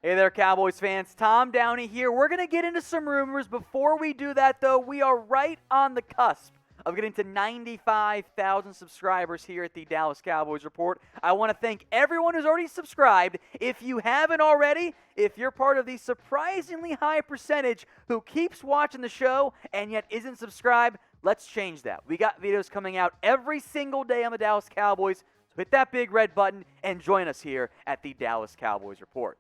Hey there, Cowboys fans. Tom Downey here. We're going to get into some rumors. Before we do that, though, we are right on the cusp of getting to 95,000 subscribers here at the Dallas Cowboys Report. I want to thank everyone who's already subscribed. If you haven't already, if you're part of the surprisingly high percentage who keeps watching the show and yet isn't subscribed, let's change that. We got videos coming out every single day on the Dallas Cowboys, so hit that big red button and join us here at the Dallas Cowboys Report.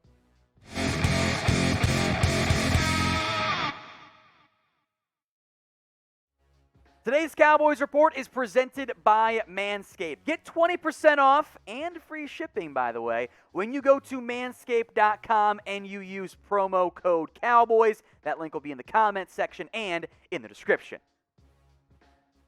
Today's Cowboys Report is presented by Manscaped. Get 20% off and free shipping, by the way, when you go to manscaped.com and you use promo code Cowboys. That link will be in the comments section and in the description.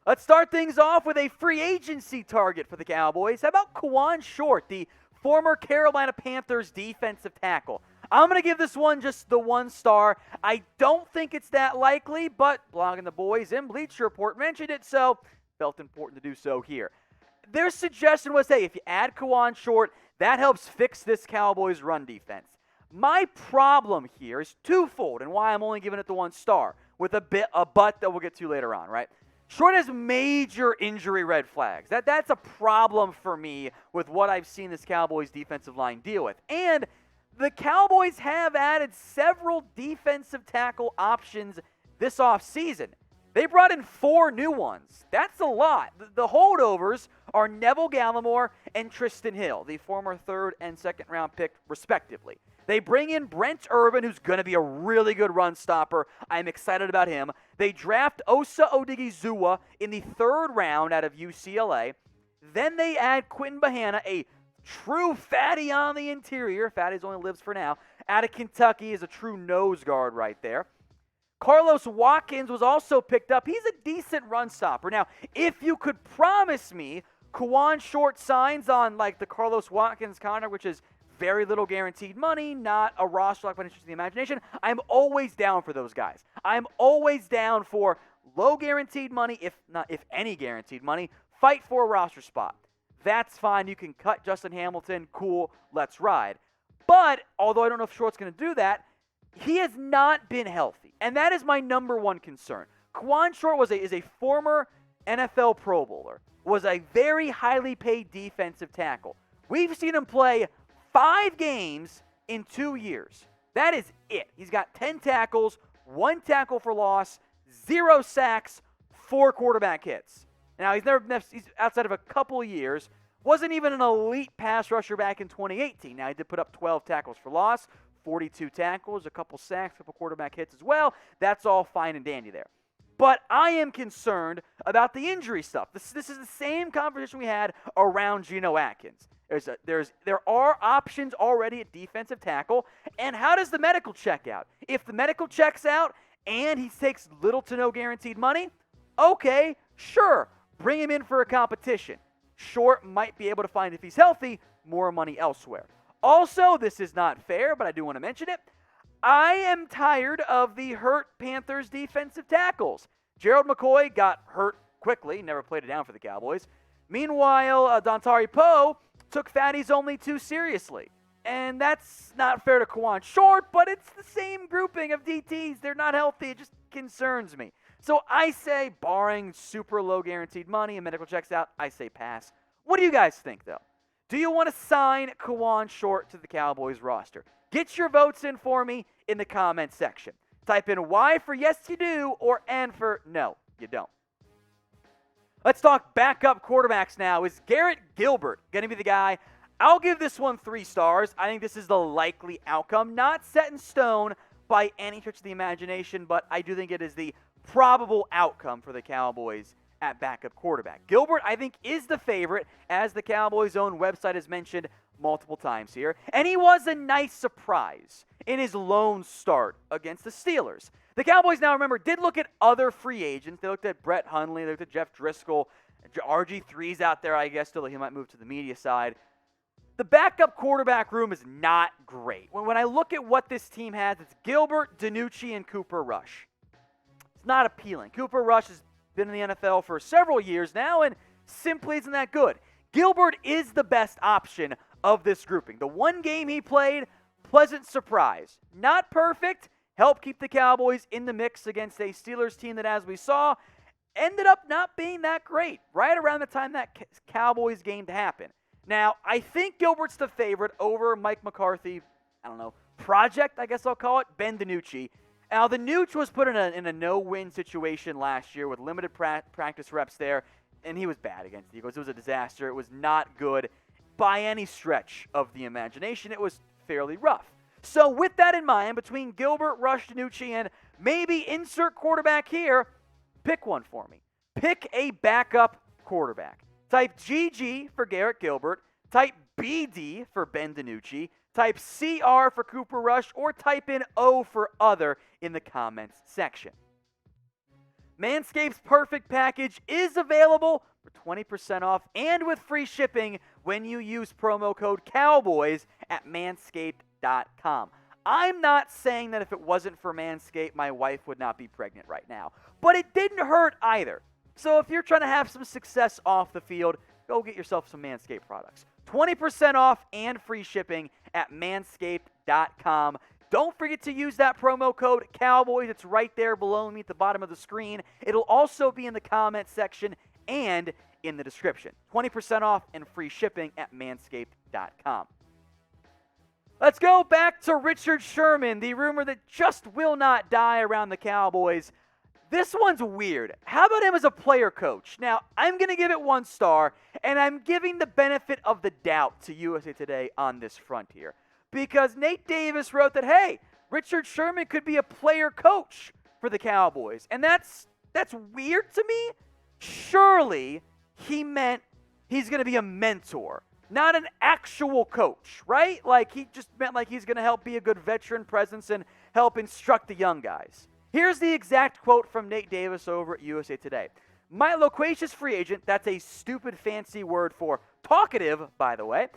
Let's start things off with a free agency target for the Cowboys. How about Kawann Short, the former Carolina Panthers defensive tackle? I'm going to give this one just the 1 star. I don't think it's that likely, but Blogging the Boys and Bleacher Report mentioned it, so felt important to do so here. Their suggestion was, hey, if you add Kawann Short, that helps fix this Cowboys run defense. My problem here is twofold, and why I'm only giving it the 1 star, with a but that we'll get to later on, right? Short has major injury red flags. That's a problem for me with what I've seen this Cowboys defensive line deal with. And the Cowboys have added several defensive tackle options this offseason. They brought in 4 new ones. That's a lot. The holdovers are Neville Gallimore and Tristan Hill, the former 3rd and 2nd round pick, respectively. They bring in Brent Urban, who's going to be a really good run stopper. I'm excited about him. They draft Osa Odigizua in the 3rd round out of UCLA. Then they add Quinton Bahana, a true fatty on the interior. Fatties only lives for now. Out of Kentucky is a true nose guard right there. Carlos Watkins was also picked up. He's a decent run stopper. Now, if you could promise me Kawann Short signs on like the Carlos Watkins contract, which is very little guaranteed money, not a roster lock by any stretch of the imagination, I'm always down for those guys. I'm always down for low guaranteed money, if any guaranteed money. Fight for a roster spot. That's fine. You can cut Justin Hamilton. Cool. Let's ride. But, although I don't know if Short's going to do that, he has not been healthy. And that is my number 1 concern. Kawann Short is a former NFL Pro Bowler, was a very highly paid defensive tackle. We've seen him play 5 games in 2 years. That is it. He's got 10 tackles, 1 tackle for loss, 0 sacks, 4 quarterback hits. Now, he's outside of a couple of years, wasn't even an elite pass rusher back in 2018. Now, he did put up 12 tackles for loss, 42 tackles, a couple sacks, a couple quarterback hits as well. That's all fine and dandy there. But I am concerned about the injury stuff. This is the same conversation we had around Geno Atkins. There are options already at defensive tackle. And how does the medical check out? If the medical checks out and he takes little to no guaranteed money, okay, sure. Bring him in for a competition. Short might be able to find, if he's healthy, more money elsewhere. Also, this is not fair, but I do want to mention it. I am tired of the hurt Panthers defensive tackles. Gerald McCoy got hurt quickly, never played it down for the Cowboys. Meanwhile, Dontari Poe took fatties only too seriously. And that's not fair to Kawann Short, but it's the same grouping of DTs. They're not healthy. It just concerns me. So I say, barring super low guaranteed money and medical checks out, I say pass. What do you guys think, though? Do you want to sign Kawann Short to the Cowboys roster? Get your votes in for me in the comments section. Type in Y for yes you do or N for no you don't. Let's talk backup quarterbacks now. Is Garrett Gilbert going to be the guy? I'll give this one 3 stars. I think this is the likely outcome. Not set in stone by any stretch of the imagination, but I do think it is the probable outcome for the Cowboys at backup quarterback. Gilbert, I think, is the favorite, as the Cowboys' own website has mentioned multiple times here. And he was a nice surprise in his lone start against the Steelers. The Cowboys, now remember, did look at other free agents. They looked at Brett Hundley, they looked at Jeff Driscoll. RG3's out there, I guess, still he might move to the media side. The backup quarterback room is not great. When I look at what this team has, it's Gilbert, DiNucci, and Cooper Rush. It's not appealing. Cooper Rush has been in the NFL for several years now and simply isn't that good. Gilbert is the best option of this grouping. The one game he played pleasant surprise. Not perfect, helped keep the Cowboys in the mix against a Steelers team that, as we saw, ended up not being that great right around the time that Cowboys game happened. Now, I think Gilbert's the favorite over Mike McCarthy, project, I guess I'll call it, Ben DiNucci. Now, the Nooch was put in a no-win situation last year with limited practice reps there, and he was bad against the Eagles. It was a disaster. It was not good by any stretch of the imagination. It was fairly rough. So with that in mind, between Gilbert, Rush, DiNucci, and maybe insert quarterback here, pick one for me. Pick a backup quarterback. Type GG for Garrett Gilbert. Type BD for Ben DiNucci. Type CR for Cooper Rush, or type in O for other in the comments section. Manscaped's Perfect Package is available for 20% off and with free shipping when you use promo code Cowboys at manscaped.com. I'm not saying that if it wasn't for Manscaped, my wife would not be pregnant right now, but it didn't hurt either. So if you're trying to have some success off the field, go get yourself some Manscaped products. 20% off and free shipping at manscaped.com. Don't forget to use that promo code Cowboys. It's right there below me at the bottom of the screen. It'll also be in the comment section and in the description. 20% off and free shipping at manscaped.com. Let's go back to Richard Sherman, the rumor that just will not die around the Cowboys. This one's weird. How about him as a player coach? Now, I'm going to give it 1 star, and I'm giving the benefit of the doubt to USA Today on this front here. Because Nate Davis wrote that, hey, Richard Sherman could be a player coach for the Cowboys. And that's weird to me. Surely he meant he's going to be a mentor, not an actual coach, right? Like, he just meant like he's going to help be a good veteran presence and help instruct the young guys. Here's the exact quote from Nate Davis over at USA Today. My loquacious free agent, that's a stupid fancy word for talkative, by the way,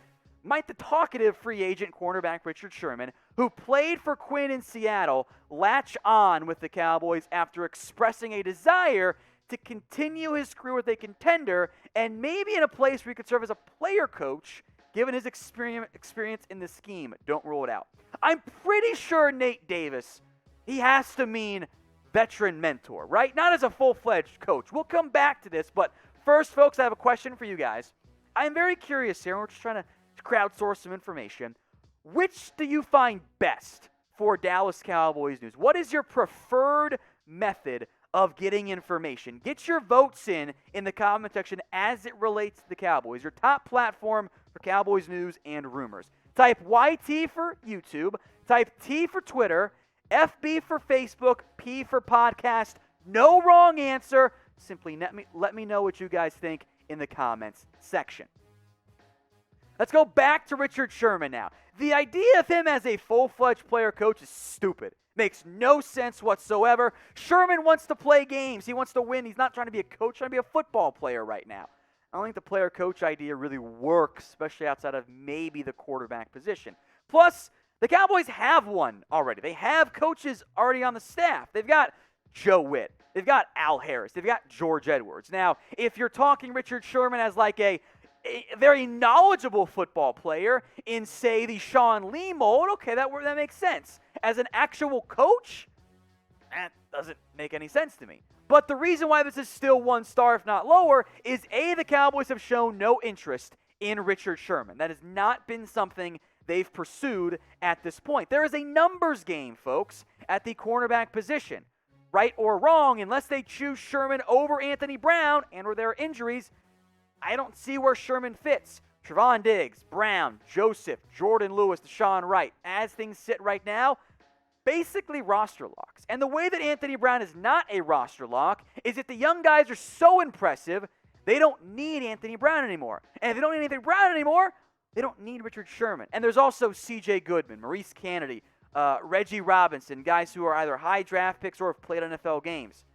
the talkative free agent cornerback Richard Sherman, who played for Quinn in Seattle, latch on with the Cowboys after expressing a desire to continue his career with a contender and maybe in a place where he could serve as a player coach, given his experience in the scheme. Don't rule it out. I'm pretty sure Nate Davis, he has to mean veteran mentor, right? Not as a full-fledged coach. We'll come back to this, but first, folks, I have a question for you guys. I'm very curious here, and we're just trying to crowdsource some information. Which do you find best for Dallas Cowboys news? What is your preferred method of getting information? Get your votes in the comment section as it relates to the Cowboys, your top platform for Cowboys news and rumors. Type YT for YouTube, type T for Twitter, FB for Facebook, P for podcast. No wrong answer. Simply let me know what you guys think in the comments section. Let's go back to Richard Sherman now. The idea of him as a full-fledged player coach is stupid. Makes no sense whatsoever. Sherman wants to play games. He wants to win. He's not trying to be a coach, trying to be a football player right now. I don't think the player-coach idea really works, especially outside of maybe the quarterback position. Plus, the Cowboys have one already. They have coaches already on the staff. They've got Joe Witt. They've got Al Harris. They've got George Edwards. Now, if you're talking Richard Sherman as like a very knowledgeable football player in, say, the Sean Lee mold, okay, that makes sense. As an actual coach, that doesn't make any sense to me. But the reason why this is still 1 star, if not lower, is A, the Cowboys have shown no interest in Richard Sherman. That has not been something they've pursued at this point. There is a numbers game, folks, at the cornerback position. Right or wrong, unless they choose Sherman over Anthony Brown and or there are injuries, I don't see where Sherman fits. Trevon Diggs, Brown, Joseph, Jordan Lewis, Deshaun Wright, as things sit right now, basically roster locks. And the way that Anthony Brown is not a roster lock is that the young guys are so impressive, they don't need Anthony Brown anymore. And if they don't need Anthony Brown anymore, they don't need Richard Sherman. And there's also C.J. Goodman, Maurice Kennedy, Reggie Robinson, guys who are either high draft picks or have played NFL games.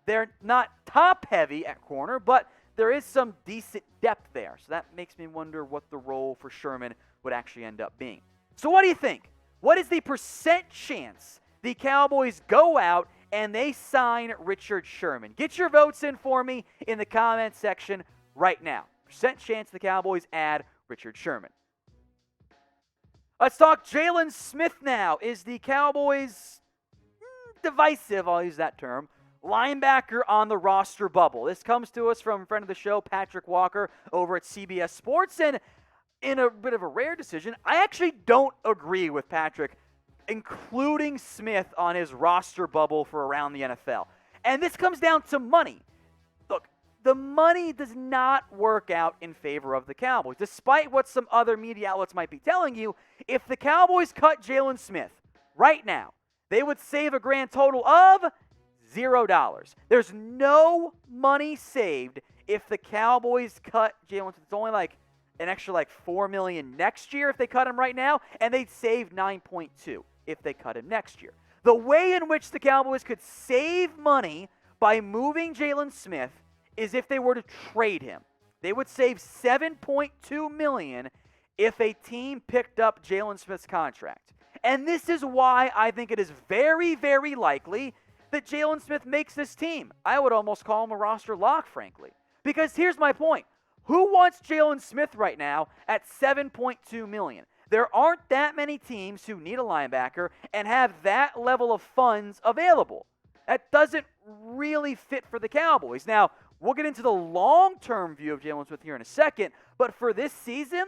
They're not top-heavy at corner, but there is some decent depth there. So that makes me wonder what the role for Sherman would actually end up being. So what do you think? What is the percent chance the Cowboys go out and they sign Richard Sherman? Get your votes in for me in the comment section right now. Percent chance the Cowboys add Richard Sherman. Let's talk Jaylon Smith now. Is the Cowboys divisive, I'll use that term, linebacker on the roster bubble? This comes to us from a friend of the show, Patrick Walker, over at CBS Sports. And in a bit of a rare decision, I actually don't agree with Patrick including Smith on his roster bubble for around the NFL. And this comes down to money. Look, the money does not work out in favor of the Cowboys. Despite what some other media outlets might be telling you, if the Cowboys cut Jaylon Smith right now, they would save a grand total of $0. There's no money saved if the Cowboys cut Jaylon Smith. It's only like an extra $4 million next year if they cut him right now, and they'd save $9.2 if they cut him next year. The way in which the Cowboys could save money by moving Jaylon Smith is if they were to trade him. They would save $7.2 million if a team picked up Jaylon Smith's contract. And this is why I think it is very, very likely that Jaylon Smith makes this team. I would almost call him a roster lock, frankly. Because here's my point. Who wants Jaylon Smith right now at $7.2 million? There aren't that many teams who need a linebacker and have that level of funds available. That doesn't really fit for the Cowboys. Now, we'll get into the long-term view of Jaylon Smith here in a second, but for this season,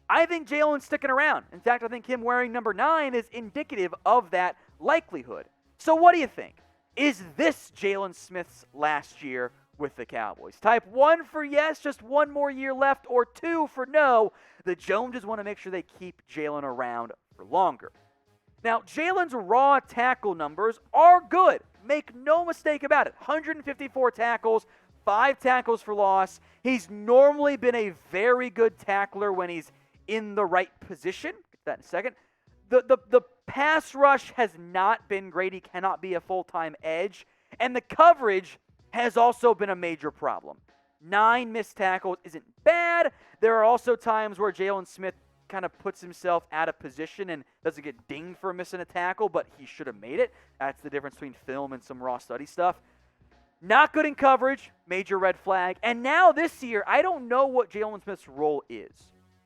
I think Jaylon's sticking around. In fact, I think him wearing number 9 is indicative of that likelihood. So what do you think? Is this Jaylon Smith's last year with the Cowboys? Type 1 for yes, just one more year left, or 2 for no. The Joneses want to make sure they keep Jaylon around for longer. Now, Jaylon's raw tackle numbers are good. Make no mistake about it. 154 tackles, 5 tackles for loss. He's normally been a very good tackler when he's in the right position. Get that in a second. The pass rush has not been great. He cannot be a full-time edge. And the coverage has also been a major problem. 9 missed tackles isn't bad. There are also times where Jaylon Smith kind of puts himself out of position and doesn't get dinged for missing a tackle, but he should have made it. That's the difference between film and some raw study stuff. Not good in coverage, major red flag. And now this year, I don't know what Jaylon Smith's role is.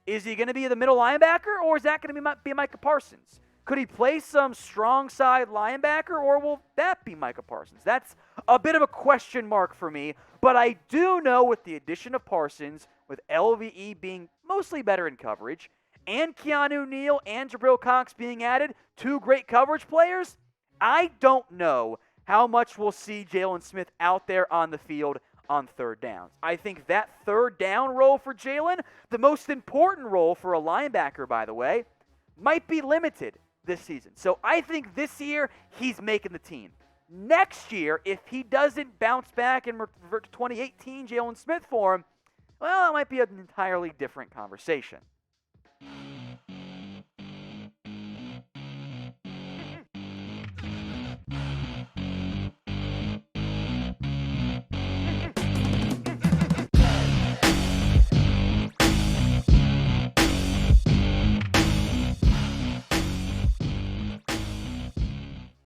Is he going to be the middle linebacker, or is that going to be Micah Parsons? Could he play some strong side linebacker, or will that be Micah Parsons? That's a bit of a question mark for me, but I do know with the addition of Parsons, with LVE being mostly better in coverage, and Keanu Neal and Jabril Cox being added, 2 great coverage players, I don't know how much we'll see Jaylon Smith out there on the field on third downs. I think that third down role for Jaylon, the most important role for a linebacker, by the way, might be limited this season. So I think this year, he's making the team. Next year, if he doesn't bounce back and revert to 2018 Jaylon Smith form, well, it might be an entirely different conversation.